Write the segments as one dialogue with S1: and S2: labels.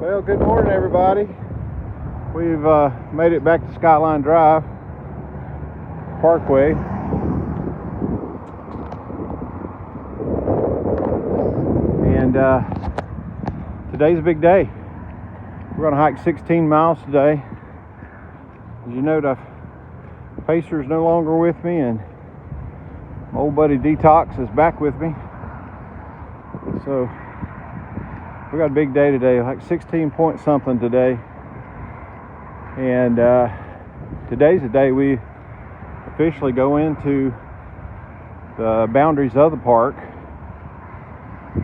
S1: Well, good morning, everybody. We've made it back to Skyline Drive Parkway. And today's a big day. We're going to hike 16 miles today. As you note, Pacer's no longer with me, and my old buddy Detox is back with me. So we got a big day today, like 16 point something today. And today's the day we officially go into the boundaries of the park.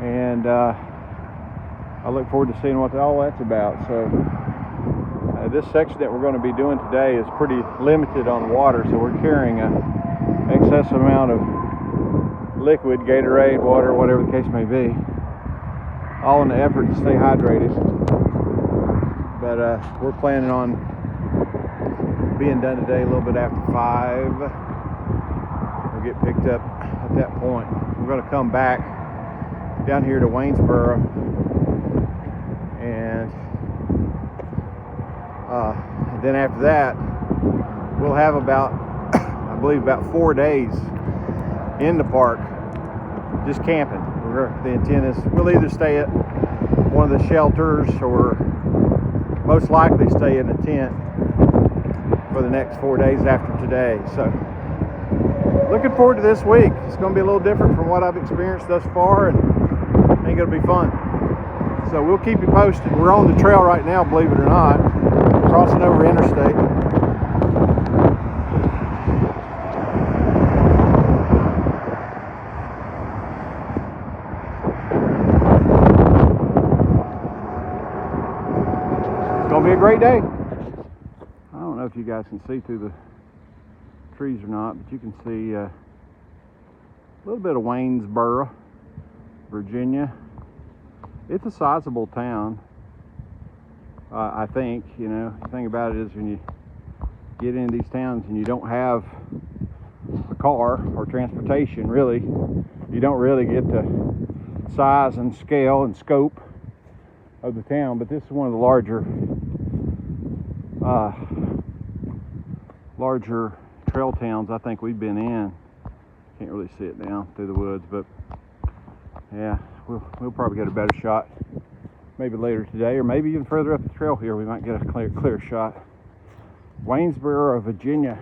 S1: And I look forward to seeing what all that's about. So this section that we're going to be doing today is pretty limited on water, so we're carrying an excess amount of liquid, Gatorade, water, whatever the case may be, all in the effort to stay hydrated. But we're planning on being done today a little bit after 5. We'll get picked up at that point. We're going to come back down here to Waynesboro, and then after that we'll have about I believe about 4 days in the park just camping. The intent is we'll either stay at one of the shelters or most likely stay in a tent for the next 4 days after today. So looking forward to this week. It's going to be a little different from what I've experienced thus far, and I think it'll be fun. So we'll keep you posted. We're on the trail right now, believe it or not, crossing over interstate. It's going to be a great day. I don't know if you guys can see through the trees or not, but you can see a little bit of Waynesboro, Virginia. It's a sizable town. I think, you know, the thing about it is when you get into these towns and you don't have a car or transportation, really, you don't really get the size and scale and scope of the town. But this is one of the larger trail towns I think we've been in. Can't really see it now through the woods, but yeah, we'll probably get a better shot maybe later today, or maybe even further up the trail here we might get a clear shot. Waynesboro, Virginia,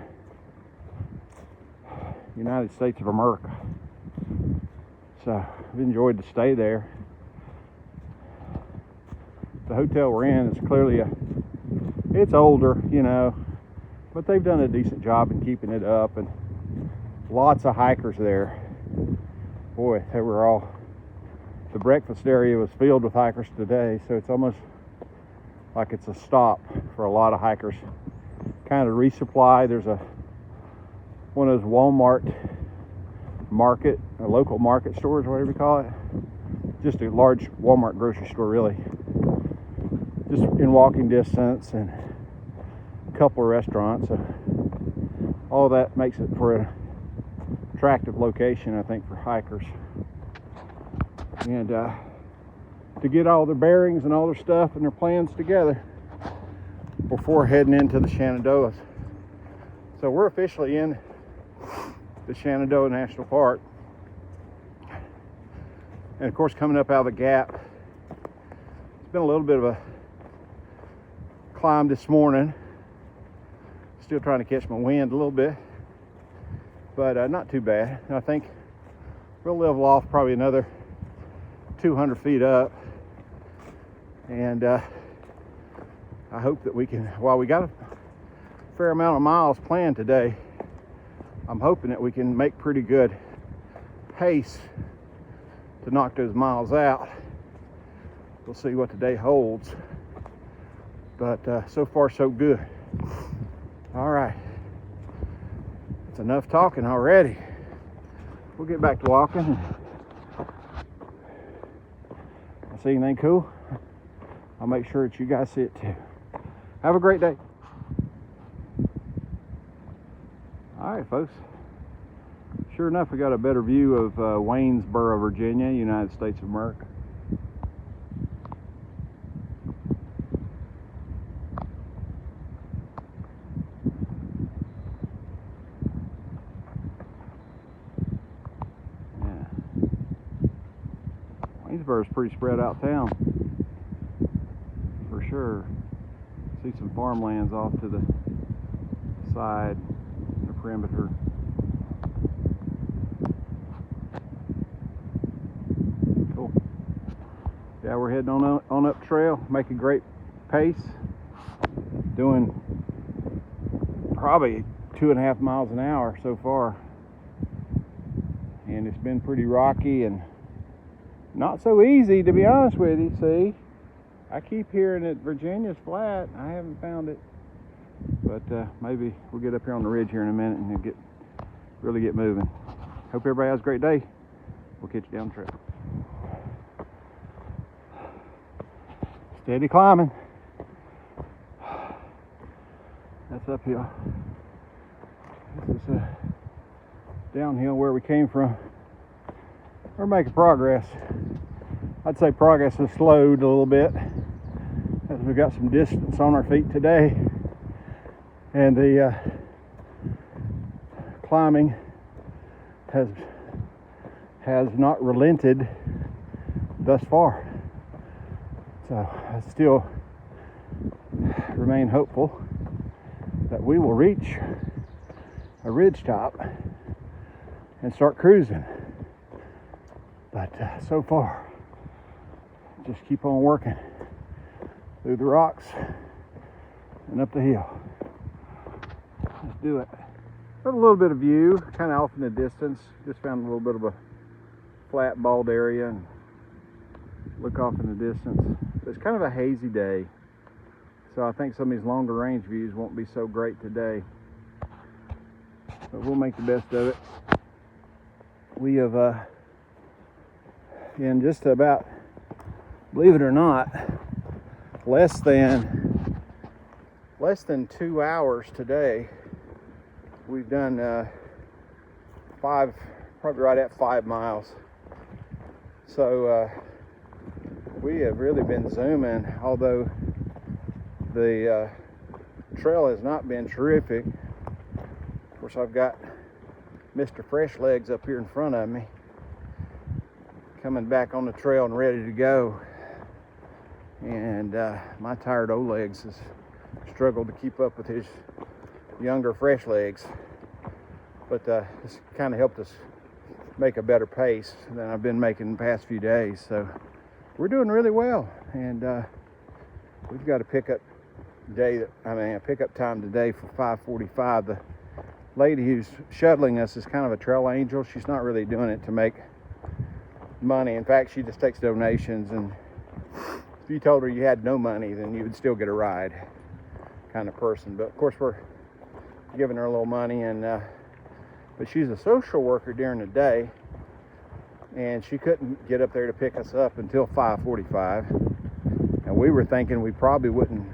S1: United States of America. So I've enjoyed the stay there. The hotel we're in is clearly it's older, you know, but they've done a decent job in keeping it up, and lots of hikers there. Boy, they were all, the breakfast area was filled with hikers today, so it's almost like it's a stop for a lot of hikers. Kind of resupply. There's one of those Walmart market, or local market stores, whatever you call it. Just a large Walmart grocery store, really. Just in walking distance, and a couple of restaurants. So all that makes it for an attractive location, I think, for hikers. And to get all their bearings and all their stuff and their plans together before heading into the Shenandoah. So we're officially in the Shenandoah National Park. And of course, coming up out of the gap, it's been a little bit of a climb this morning. Still trying to catch my wind a little bit, but not too bad. I think we'll level off probably another 200 feet up, and I hope that we can, while we got a fair amount of miles planned today, I'm hoping that we can make pretty good pace to knock those miles out. We'll see what the day holds, but so far so good. All right, that's enough talking already. We'll get back to walking. I see anything cool, I'll make sure that you guys see it too. Have a great day. All right, folks. Sure enough, we got a better view of Waynesboro, Virginia, United States of America. These birds pretty spread out town, for sure. See some farmlands off to the side, the perimeter. Cool. Yeah, we're heading on up trail, making great pace, doing probably 2.5 miles an hour so far, and it's been pretty rocky and not so easy, to be honest with you. See, I keep hearing that Virginia's flat. I haven't found it, but maybe we'll get up here on the ridge here in a minute and really get moving. Hope everybody has a great day. We'll catch you down the trail. Steady climbing. That's uphill. This is downhill where we came from. We're making progress. I'd say progress has slowed a little bit as we got some distance on our feet today, and the climbing has not relented thus far. So I still remain hopeful that we will reach a ridge top and start cruising. But so far, just keep on working through the rocks and up the hill. Let's do it. Got a little bit of view, kind of off in the distance. Just found a little bit of a flat, bald area and look off in the distance. It's kind of a hazy day, so I think some of these longer range views won't be so great today. But we'll make the best of it. We have in just about, believe it or not, less than 2 hours today, we've done probably right at 5 miles. So we have really been zooming, although the trail has not been terrific. Of course, I've got Mr. Fresh Legs up here in front of me, coming back on the trail and ready to go. And my tired old legs has struggled to keep up with his younger Fresh Legs. But this kind of helped us make a better pace than I've been making the past few days. So we're doing really well. And we've got a pickup time today for 5:45. The lady who's shuttling us is kind of a trail angel. She's not really doing it to make money. In fact, she just takes donations, and if you told her you had no money, then you would still get a ride, kind of person. But of course, we're giving her a little money, and but she's a social worker during the day, and she couldn't get up there to pick us up until 5:45. And we were thinking we probably wouldn't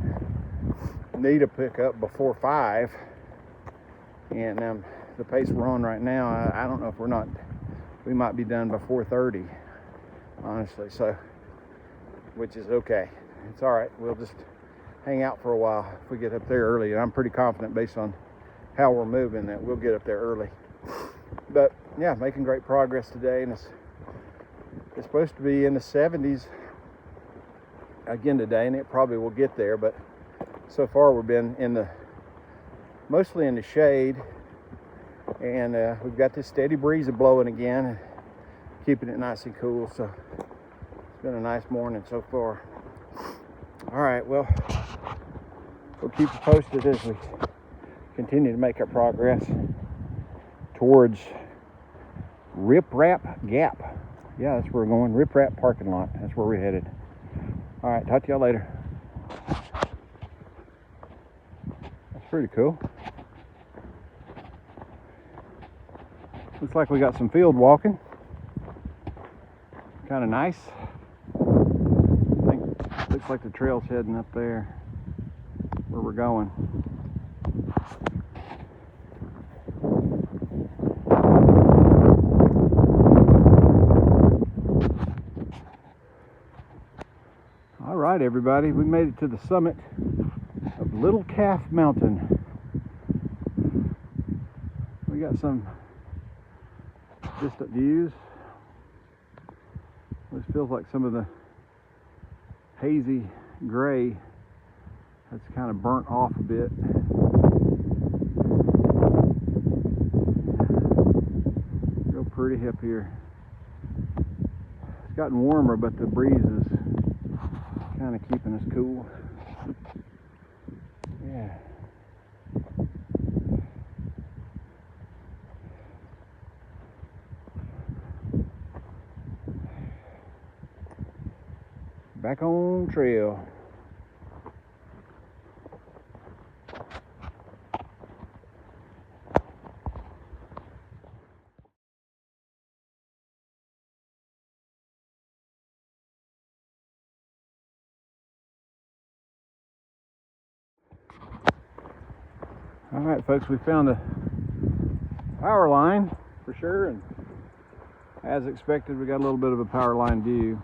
S1: need a pickup before 5. And the pace we're on right now, I don't know if we might be done by 4:30, honestly. So, which is okay. It's all right. We'll just hang out for a while if we get up there early. And I'm pretty confident, based on how we're moving, that we'll get up there early. But yeah, making great progress today, and it's supposed to be in the 70s again today, and it probably will get there. But so far, we've been mostly in the shade, and we've got this steady breeze blowing again, and keeping it nice and cool. So it's been a nice morning so far. All right, well, we'll keep you posted as we continue to make our progress towards Rip Rap Gap. Yeah, that's where we're going. Rip Rap parking lot. That's where we're headed. All right, talk to y'all later. That's pretty cool. Looks like we got some field walking. Kind of nice. Looks like the trail's heading up there where we're going. All right, everybody, we made it to the summit of Little Calf Mountain. We got some distant views. This feels like some of the hazy gray that's kind of burnt off a bit. Real pretty up here. It's gotten warmer, but the breeze is kind of keeping us cool. Yeah. Back on trail. All right, folks, we found a power line for sure, and as expected, we got a little bit of a power line view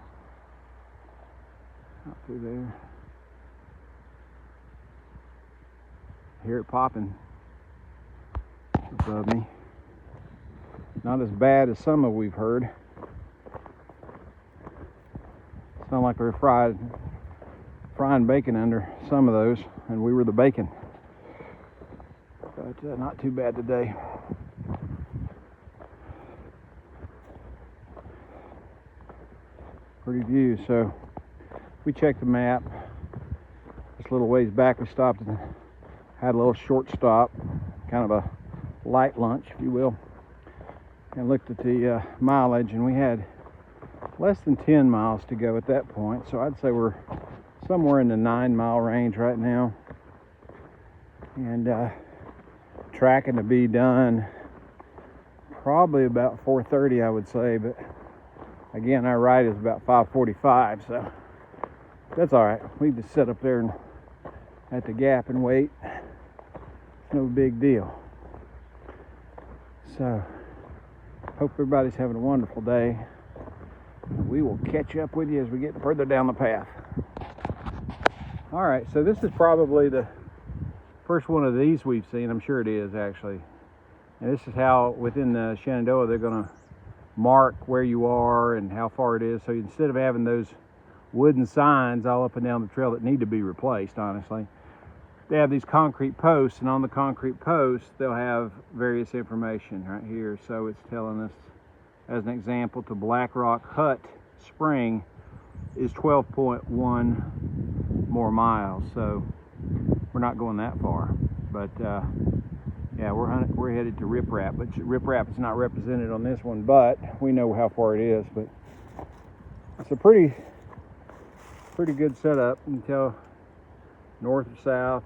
S1: out through there. Hear it popping above me. Not as bad as some of we've heard. Sound like we're frying bacon under some of those, and we were the bacon. But not too bad today. Pretty view. So we checked the map. Just a little ways back, we stopped and had a little short stop, kind of a light lunch, if you will, and looked at the mileage, and we had less than 10 miles to go at that point. So I'd say we're somewhere in the 9-mile range right now, and tracking to be done probably about 4:30, I would say, but again, our ride is about 5:45, so that's all right. We just sit up there and at the gap and wait. It's no big deal. So hope everybody's having a wonderful day. We will catch up with you as we get further down the path. All right, so this is probably the first one of these we've seen. I'm sure it is, actually. And this is how within the Shenandoah they're going to mark where you are and how far it is. So instead of having those wooden signs all up and down the trail that need to be replaced, honestly, they have these concrete posts, and on the concrete posts they'll have various information right here. So it's telling us, as an example, to Black Rock Hut Spring is 12.1 more miles. So we're not going that far, but yeah, we're headed to Rip Rap, but Rip Rap is not represented on this one, but we know how far it is. But it's a pretty good setup. You can tell north or south.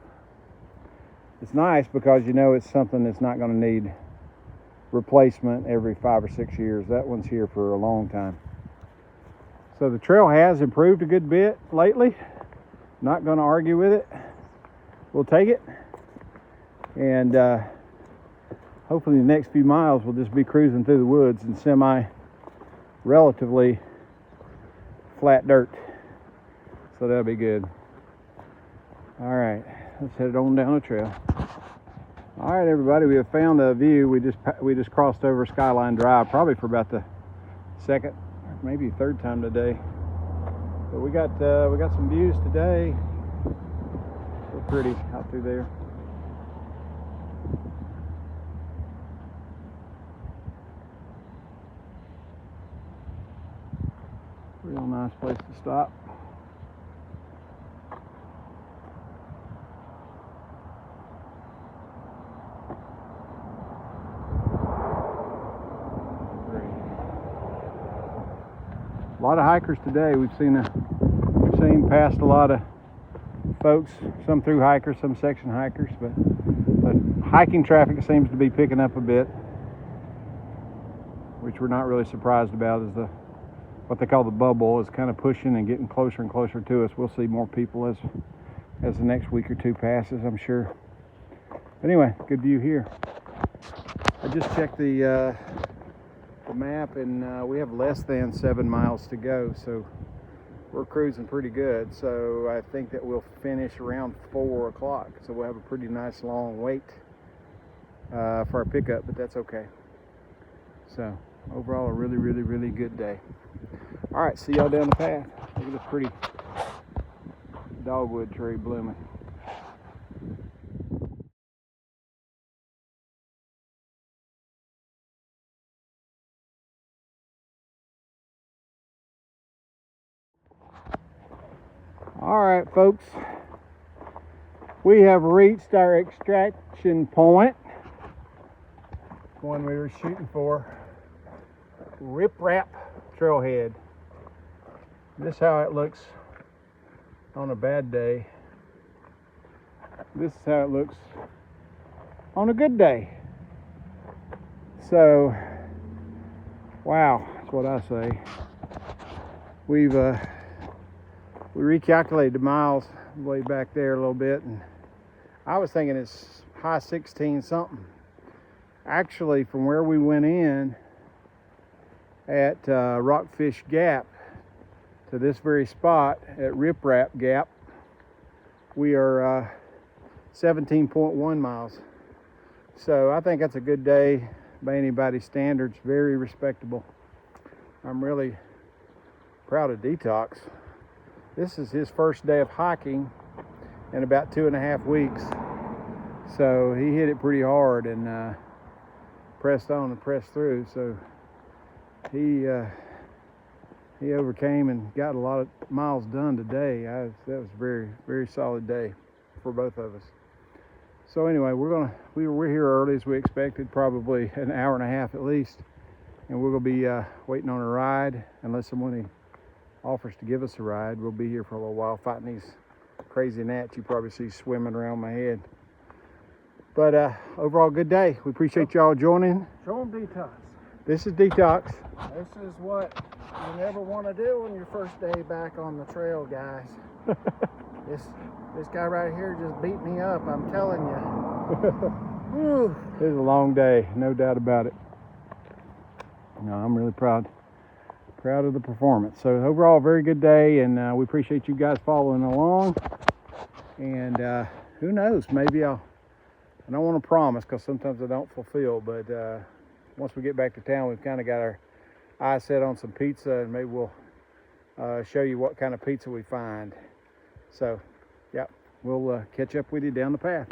S1: It's nice because you know it's something that's not going to need replacement every 5 or 6 years. That one's here for a long time. So the trail has improved a good bit lately. Not going to argue with it. We'll take it, and hopefully the next few miles we'll just be cruising through the woods in relatively flat dirt, so that'll be good. All right, let's head on down the trail. All right, everybody, we have found a view. We just crossed over Skyline Drive, probably for about the second, maybe third time today. But we got some views today. Pretty out through there. Real nice place to stop. A lot of hikers today. We've seen past a lot of folks, some through hikers, some section hikers, but hiking traffic seems to be picking up a bit, which we're not really surprised about, as what they call the bubble is kind of pushing and getting closer and closer to us. We'll see more people as the next week or two passes, I'm sure. Anyway, good view here. I just checked the map, and we have less than 7 miles to go, so we're cruising pretty good. So I think that we'll finish around 4 o'clock. So we'll have a pretty nice long wait for our pickup, but that's okay. So overall, a really good day. All right, see y'all down the path. Look at this pretty dogwood tree blooming. All right, folks, we have reached our extraction point, one we were shooting for. Rip Rap Trailhead. This is how it looks on a bad day. This is how it looks on a good day. So, wow, that's what I say. We recalculated the miles way back there a little bit, and I was thinking it's high 16 something. Actually, from where we went in at Rockfish Gap to this very spot at Rip Rap Gap, we are 17.1 miles. So I think that's a good day by anybody's standards. Very respectable. I'm really proud of Detox. This is his first day of hiking in about 2.5 weeks. So he hit it pretty hard and pressed on and pressed through. So he overcame and got a lot of miles done today. That was a very, very solid day for both of us. So anyway, we're here early as we expected, probably an hour and a half at least, and we're gonna be waiting on a ride. Unless someone offers to give us a ride, we'll be here for a little while fighting these crazy gnats you probably see swimming around my head. But overall, good day. We appreciate y'all joining.
S2: Show them Detox.
S1: This is Detox.
S2: This is what you never want to do on your first day back on the trail, guys. This guy right here just beat me up, I'm telling you.
S1: It was a long day, no doubt about it. No, I'm really proud of the performance. So overall, very good day, and we appreciate you guys following along. And who knows, maybe I don't want to promise because sometimes I don't fulfill, but once we get back to town, we've kind of got our eyes set on some pizza, and maybe we'll show you what kind of pizza we find. So, yeah, we'll catch up with you down the path.